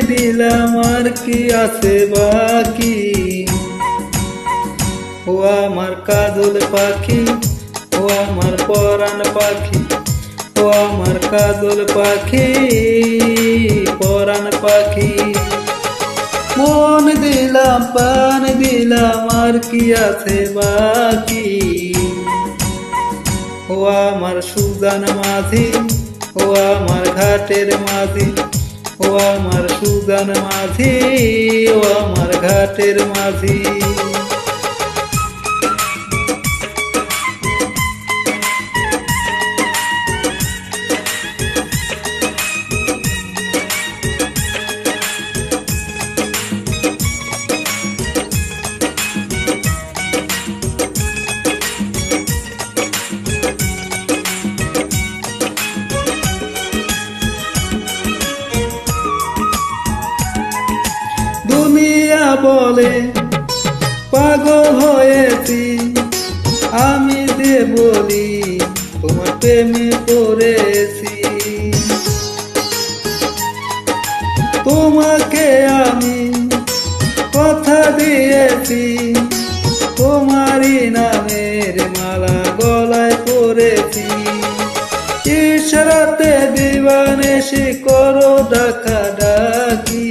দিলাম আর কি আছে বাকি। ও আমার কাজল পাখি, ও আমার পরাণ পাখি, ও আমার কাজল পাখি, পরাণ পাখি। মন দিলাম প্রাণ দিলাম আর কি আছে বাকি। ও আমার সুজান মাঝি, ও আমার ঘাটের মাঝি, ও আমার সুজান মাঝি, ও আমার ঘাটের মাঝি। দুনিয়া বলে পাগল হয়েছি, আমি যে বলি তোমার প্রেমে পড়েছি। তোমাকে আমি কথা দিয়েছি, তোমারই নামের মালা গলায় পরেছি। ইশারাতে দিবানিশি করো ডাকা ডাকি।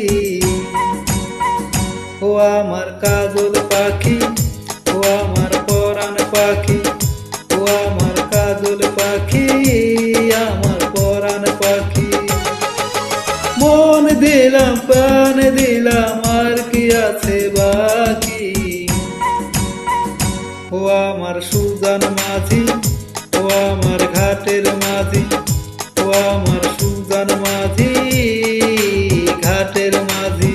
ও আমার কাজল পাখি, ও আমার পরাণ পাখি, ও আমার কাজল পাখি, আমার পরাণ পাখি। মন দিলাম প্রাণ দিলাম আর কি আছে বাকি। ও আমার সুজান মাঝি, ও আমার ঘাটের মাঝি, ও আমার সুজান মাঝি, ঘাটের মাঝি।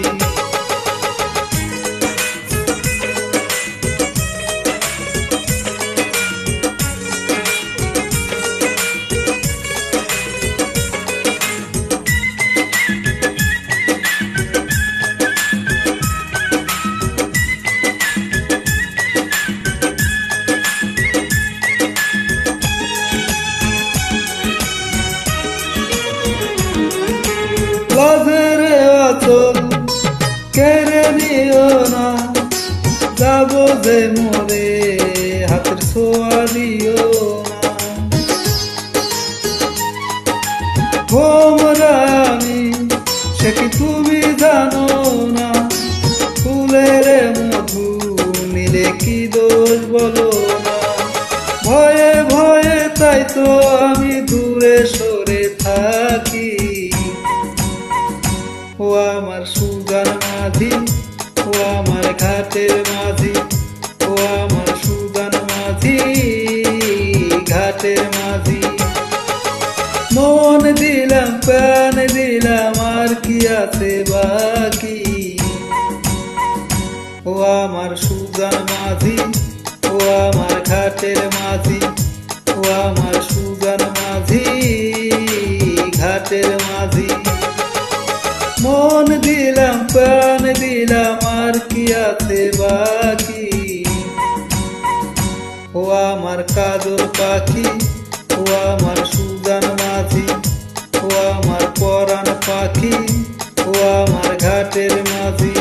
লাজের আচল কেড়ে নিও না, যাবো যে মোরে হাতের ছোঁয়া দিও না। ভোমরা আমি সে কি তুমি জানো না, ফুলের মধু নিলে কি দোষ বলো না। ভয়ে ভয়ে তাই তো আমি দূরে সরে থাকি। ও আমার সুজান মাঝি, ও আমার ঘাটের মাঝি, ও আমার সুজান মাঝি, ঘাটের মাঝি। মন দিলাম প্রাণ দিলাম আর কি আছে বাকি। ও আমার সুজান মাঝি, ও আমার ঘাটের মাঝি, ও আমার সুজান মাঝি, ঘাটের মাঝি। মন দিলাম প্রাণ দিলাম আর কি আছে বাকি। ও আমার কাজল পাখি, ও আমার সুজান মাঝি, ও আমার পরাণ পাখি, ও আমার ঘাটের মাঝি।